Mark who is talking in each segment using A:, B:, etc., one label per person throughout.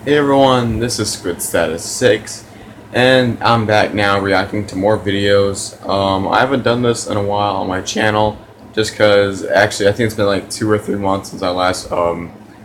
A: Hey everyone, this is Squid Status 6, and I'm back now reacting to more videos. I haven't done this in a while on my channel, just because actually I think it's been like 2 or 3 months since I last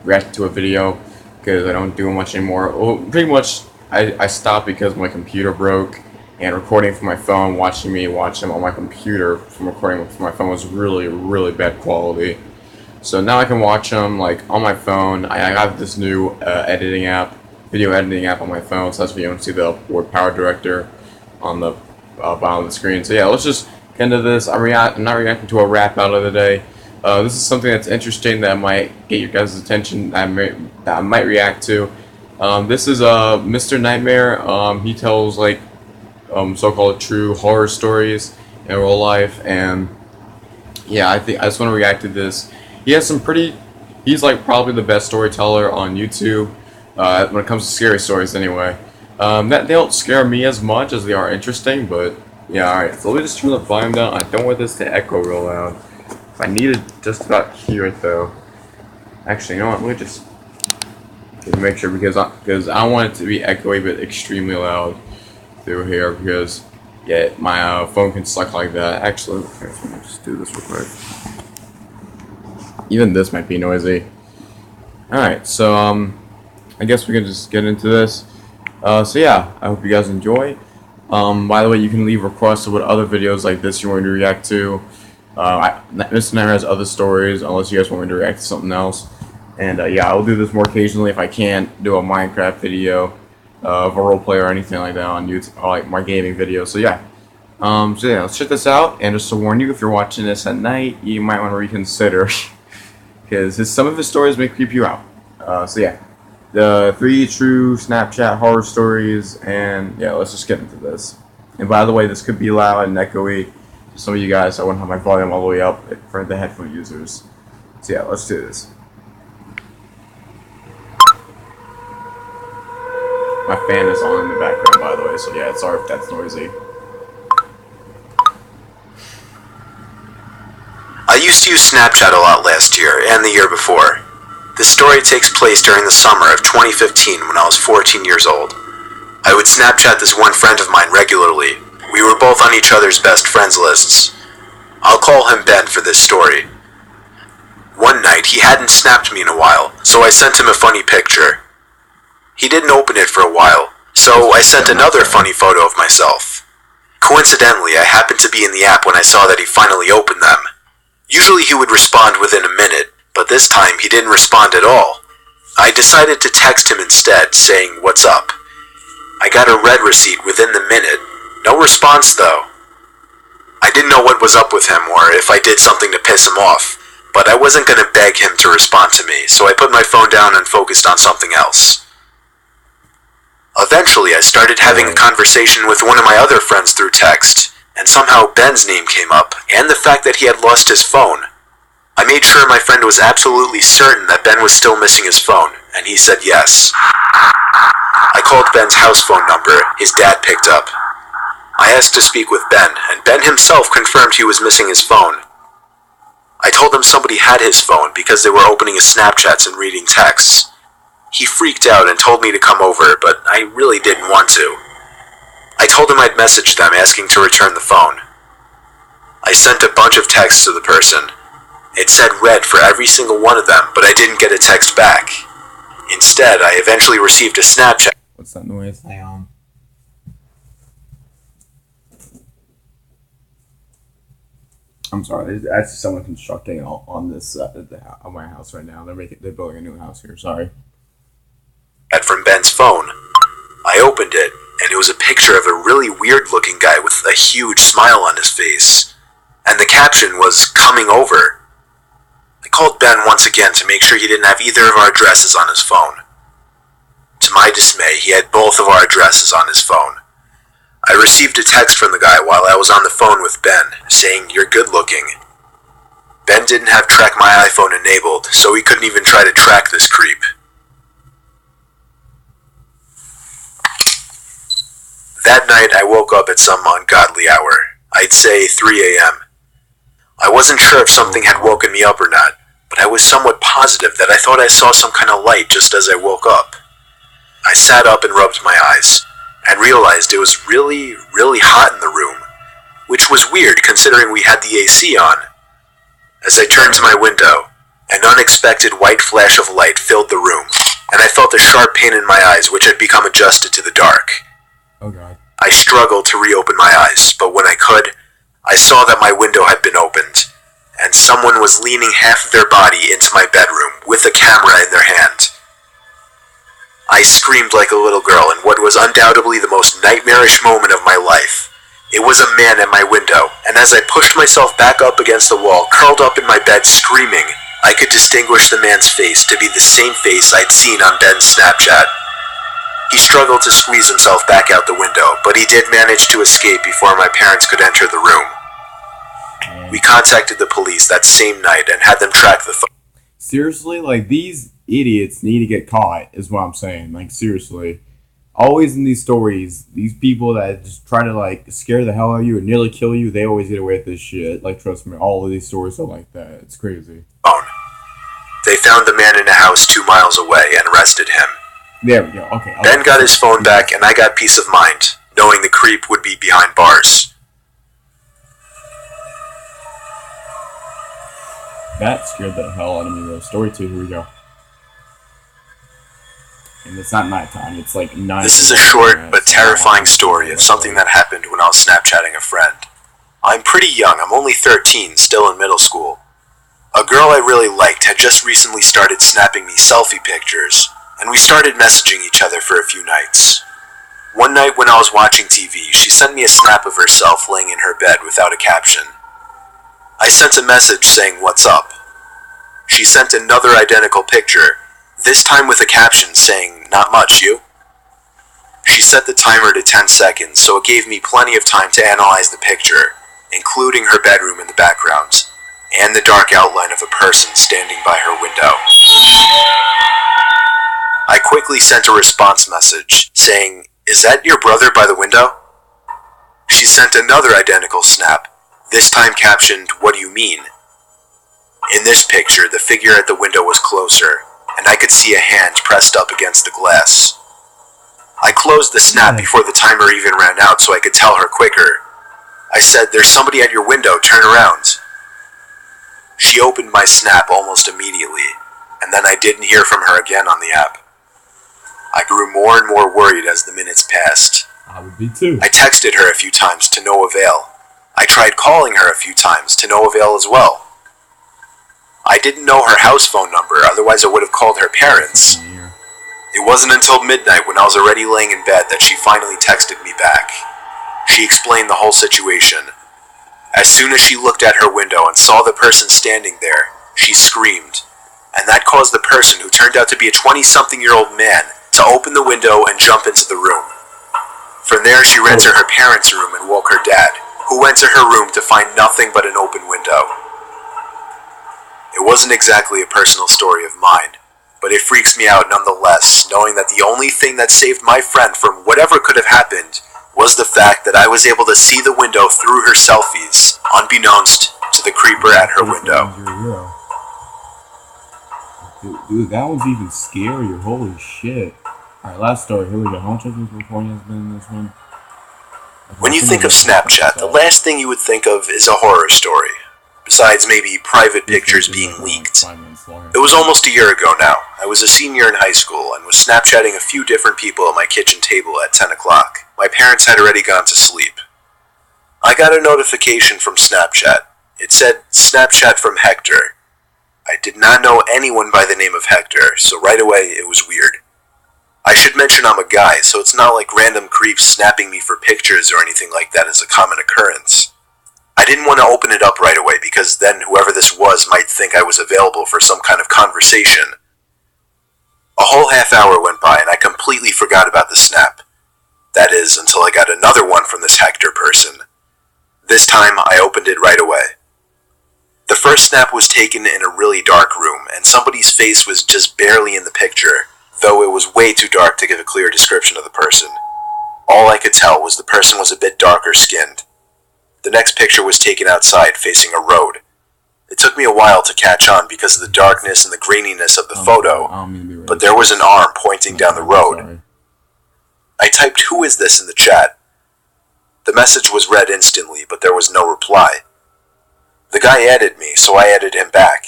A: reacted to a video, because I don't do much anymore. Well, pretty much I stopped because my computer broke, and recording from my phone, watching me watch them on my computer from recording from my phone was really bad quality. So now I can watch them like on my phone. I have this new video editing app on my phone. So that's why you don't see the word Power Director on the bottom of the screen. So yeah, let's just get into this. I'm not reacting to a rap out of the day. This is something that's interesting that might get your guys' attention. That I might react to. This is Mr. Nightmare. He tells like so-called true horror stories in real life, and yeah, I just want to react to this. He has some he's like probably the best storyteller on YouTube when it comes to scary stories anyway. They don't scare me as much as they are interesting, but yeah, alright. So let me just turn the volume down. I don't want this to echo real loud. I need to just about hear it though. Actually, you know what? Let me just make sure because I don't want it to be echoey but extremely loud through here because yeah, my phone can suck like that. Actually, okay, so let me just do this real quick. Even this might be noisy. Alright, so I guess we can just get into this. So yeah, I hope you guys enjoy. By the way, you can leave requests of what other videos like this you want me to react to. Mr. Nightmare has other stories, unless you guys want me to react to something else. And yeah, I'll do this more occasionally if I can't do a Minecraft video of a roleplay or anything like that on YouTube, or like my gaming videos. So yeah. So yeah, let's check this out. And just to warn you, if you're watching this at night, you might want to reconsider. Because some of his stories may creep you out. So yeah, the 3 true Snapchat horror stories, and yeah, let's just get into this. And by the way, this could be loud and echoey to some of you guys, so I wouldn't have my volume all the way up for the headphone users. So yeah, let's do this. My fan is on in the background, by the way, so yeah, sorry if that's noisy.
B: I used to use Snapchat a lot last year and the year before. This story takes place during the summer of 2015 when I was 14 years old. I would Snapchat this one friend of mine regularly. We were both on each other's best friends lists. I'll call him Ben for this story. One night, he hadn't snapped me in a while, so I sent him a funny picture. He didn't open it for a while, so I sent another funny photo of myself. Coincidentally, I happened to be in the app when I saw that he finally opened them. Usually he would respond within a minute, but this time he didn't respond at all. I decided to text him instead, saying, "What's up?" I got a red receipt within the minute. No response though. I didn't know what was up with him or if I did something to piss him off, but I wasn't going to beg him to respond to me, so I put my phone down and focused on something else. Eventually I started having a conversation with one of my other friends through text, and somehow Ben's name came up, and the fact that he had lost his phone. I made sure my friend was absolutely certain that Ben was still missing his phone, and he said yes. I called Ben's house phone number. His dad picked up. I asked to speak with Ben, and Ben himself confirmed he was missing his phone. I told him somebody had his phone because they were opening his Snapchats and reading texts. He freaked out and told me to come over, but I really didn't want to. I told him I'd message them asking to return the phone. I sent a bunch of texts to the person. It said read for every single one of them, but I didn't get a text back. Instead, I eventually received a Snapchat.
A: What's that noise? I'm sorry. There's actually someone constructing on this on my house right now. They're building a new house here. Sorry.
B: From Ben's phone. I opened it, and it was a picture of a really weird-looking guy with a huge smile on his face, and the caption was "coming over." I called Ben once again to make sure he didn't have either of our addresses on his phone. To my dismay, he had both of our addresses on his phone. I received a text from the guy while I was on the phone with Ben, saying, "You're good looking." Ben didn't have Track My iPhone enabled, so he couldn't even try to track this creep. That night, I woke up at some ungodly hour. I'd say 3 a.m. I wasn't sure if something had woken me up or not, but I was somewhat positive that I thought I saw some kind of light just as I woke up. I sat up and rubbed my eyes, and realized it was really, really hot in the room, which was weird considering we had the AC on. As I turned to my window, an unexpected white flash of light filled the room, and I felt a sharp pain in my eyes which had become adjusted to the dark.
A: Oh god.
B: I struggled to reopen my eyes, but when I could, I saw that my window had been opened, and someone was leaning half of their body into my bedroom with a camera in their hand. I screamed like a little girl in what was undoubtedly the most nightmarish moment of my life. It was a man at my window, and as I pushed myself back up against the wall, curled up in my bed screaming, I could distinguish the man's face to be the same face I'd seen on Ben's Snapchat. He struggled to squeeze himself back out the window, but he did manage to escape before my parents could enter the room. We contacted the police that same night and had them track the phone.
A: Seriously, like, these idiots need to get caught, is what I'm saying. Like, seriously. Always in these stories, these people that just try to, like, scare the hell out of you and nearly kill you, they always get away with this shit. Like, trust me, all of these stories are like that. It's crazy.
B: They found the man in a house 2 miles away and arrested him.
A: There we go, okay.
B: Ben got his phone back and I got peace of mind, knowing the creep would be behind bars.
A: That scared the hell out of me, though. Story 2, here we go. And it's not nighttime, it's like 9.
B: This is a short but terrifying story of something that happened when I was Snapchatting a friend. I'm pretty young, I'm only 13, still in middle school. A girl I really liked had just recently started snapping me selfie pictures, and we started messaging each other for a few nights. One night when I was watching TV, she sent me a snap of herself laying in her bed without a caption. I sent a message saying, "What's up?" She sent another identical picture, this time with a caption saying, "Not much, you?" She set the timer to 10 seconds, so it gave me plenty of time to analyze the picture, including her bedroom in the background, and the dark outline of a person standing by her window. I quickly sent a response message, saying, "Is that your brother by the window?" She sent another identical snap, this time captioned, "What do you mean?" In this picture, the figure at the window was closer, and I could see a hand pressed up against the glass. I closed the snap before the timer even ran out so I could tell her quicker. I said, "There's somebody at your window, turn around." She opened my snap almost immediately, and then I didn't hear from her again on the app. I grew more and more worried as the minutes passed.
A: I would be too.
B: I texted her a few times to no avail. I tried calling her a few times to no avail as well. I didn't know her house phone number, otherwise I would have called her parents. It wasn't until midnight when I was already laying in bed that she finally texted me back. She explained the whole situation. As soon as she looked at her window and saw the person standing there, she screamed, and that caused the person, who turned out to be a 20-something-year-old man, to open the window and jump into the room. From there, she ran to her parents' room and woke her dad, who went to her room to find nothing but an open window. It wasn't exactly a personal story of mine, but it freaks me out nonetheless, knowing that the only thing that saved my friend from whatever could have happened was the fact that I was able to see the window through her selfies, unbeknownst to the creeper at her window.
A: Dude, that one's even scarier. Holy shit. Alright, last story. Here we go. How much of this recording has been in this one?
B: When you think of Snapchat, the last thing you would think of is a horror story, besides maybe private pictures being leaked. It was almost a year ago now. I was a senior in high school and was Snapchatting a few different people at my kitchen table at 10 o'clock. My parents had already gone to sleep. I got a notification from Snapchat. It said, "Snapchat from Hector." I did not know anyone by the name of Hector, so right away it was weird. I should mention I'm a guy, so it's not like random creeps snapping me for pictures or anything like that is a common occurrence. I didn't want to open it up right away because then whoever this was might think I was available for some kind of conversation. A whole half hour went by and I completely forgot about the snap. That is, until I got another one from this Hector person. This time I opened it right away. The first snap was taken in a really dark room, and somebody's face was just barely in the picture, though it was way too dark to give a clear description of the person. All I could tell was the person was a bit darker skinned. The next picture was taken outside, facing a road. It took me a while to catch on because of the darkness and the graininess of the photo, but there was an arm pointing down the road, I typed "Who is this?" in the chat. The message was read instantly, but there was no reply. The guy added me, so I added him back.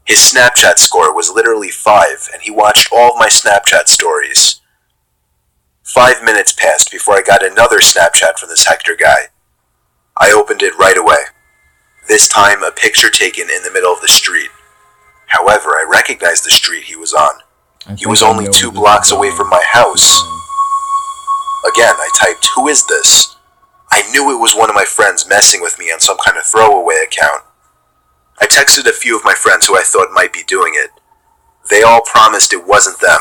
B: His Snapchat score was literally 5, and he watched all of my Snapchat stories. 5 minutes passed before I got another Snapchat from this Hector guy. I opened it right away. This time, a picture taken in the middle of the street. However, I recognized the street he was on. He was only 2 blocks away from my house. Again, I typed, "Who is this?" I knew it was one of my friends messing with me on some kind of throwaway account. I texted a few of my friends who I thought might be doing it. They all promised it wasn't them,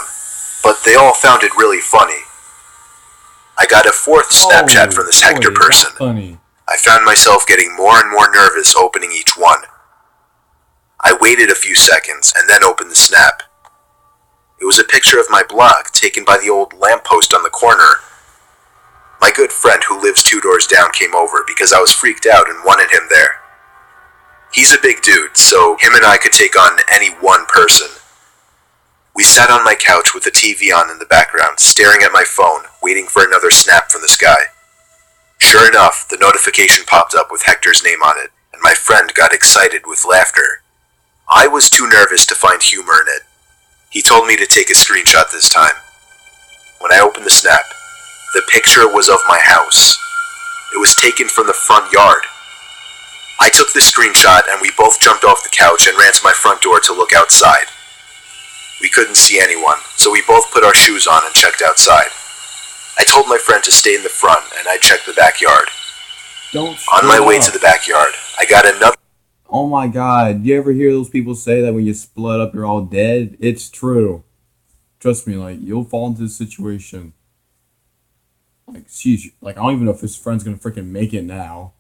B: but they all found it really funny. I got a 4th Snapchat from this Hector person.
A: Funny.
B: I found myself getting more and more nervous opening each one. I waited a few seconds and then opened the snap. It was a picture of my block taken by the old lamppost on the corner. My good friend who lives 2 doors down came over because I was freaked out and wanted him there. He's a big dude, so him and I could take on any one person. We sat on my couch with the TV on in the background, staring at my phone, waiting for another snap from this guy. Sure enough, the notification popped up with Hector's name on it, and my friend got excited with laughter. I was too nervous to find humor in it. He told me to take a screenshot this time. When I opened the snap, the picture was of my house. It was taken from the front yard. I took the screenshot and we both jumped off the couch and ran to my front door to look outside. We couldn't see anyone, so we both put our shoes on and checked outside. I told my friend to stay in the front and I checked the backyard. On my way to the backyard, I got another...
A: Oh my god, you ever hear those people say that when you split up you're all dead? It's true. Trust me, like, you'll fall into this situation. Like, sheesh, like, I don't even know if his friend's gonna freaking make it now.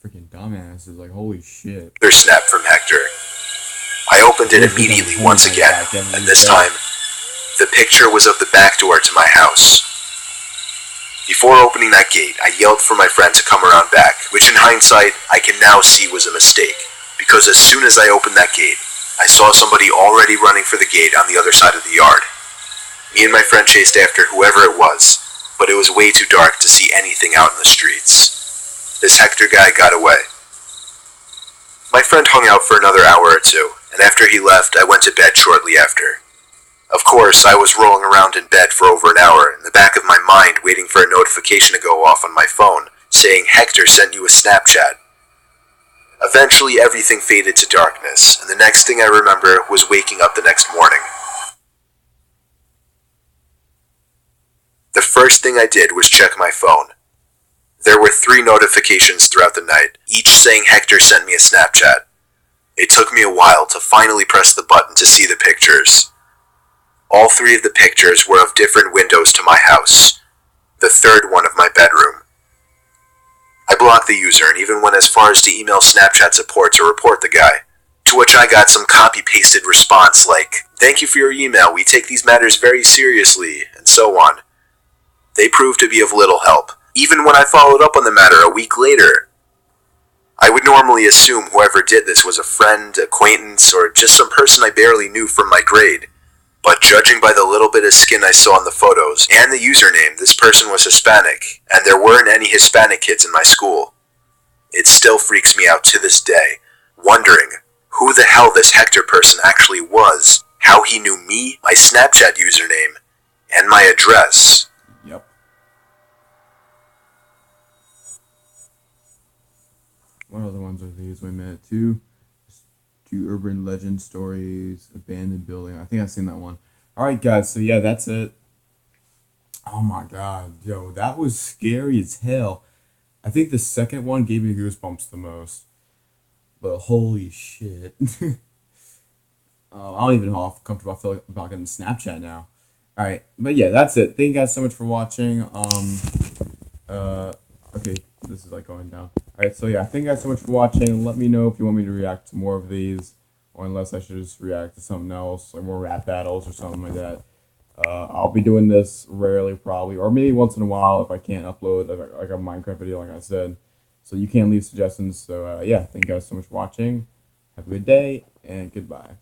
A: Freaking dumbasses, like, holy shit.
B: Another snap from Hector. I opened it immediately once again, and this time, the picture was of the back door to my house. Before opening that gate, I yelled for my friend to come around back, which in hindsight, I can now see was a mistake, because as soon as I opened that gate, I saw somebody already running for the gate on the other side of the yard. Me and my friend chased after whoever it was, but it was way too dark to see anything out in the streets. This Hector guy got away. My friend hung out for another hour or two, and after he left, I went to bed shortly after. Of course, I was rolling around in bed for over an hour, in the back of my mind waiting for a notification to go off on my phone, saying Hector sent you a Snapchat. Eventually, everything faded to darkness, and the next thing I remember was waking up the next morning. The first thing I did was check my phone. There were 3 notifications throughout the night, each saying Hector sent me a Snapchat. It took me a while to finally press the button to see the pictures. All 3 of the pictures were of different windows to my house, the 3rd one of my bedroom. I blocked the user and even went as far as to email Snapchat support to report the guy, to which I got some copy-pasted response like, "Thank you for your email, we take these matters very seriously," and so on. They proved to be of little help, even when I followed up on the matter a week later. I would normally assume whoever did this was a friend, acquaintance, or just some person I barely knew from my grade. But judging by the little bit of skin I saw in the photos and the username, this person was Hispanic, and there weren't any Hispanic kids in my school. It still freaks me out to this day, wondering who the hell this Hector person actually was, how he knew me, my Snapchat username, and my address.
A: Yep. What other ones are these? Wait a minute. 2 urban legend stories, abandoned building. I think I've seen that one. Alright guys, so yeah, that's it. Oh my god, yo, that was scary as hell. I think the second one gave me goosebumps the most. But holy shit. I don't even know how comfortable I feel about getting Snapchat now. Alright, but yeah, that's it. Thank you guys so much for watching. Okay, this is like going down. Alright, so yeah, thank you guys so much for watching. Let me know if you want me to react to more of these, or unless I should just react to something else, like more rap battles or something like that. I'll be doing this rarely, probably, or maybe once in a while if I can't upload like a Minecraft video, like I said. So you can leave suggestions. So yeah, thank you guys so much for watching. Have a good day, and goodbye.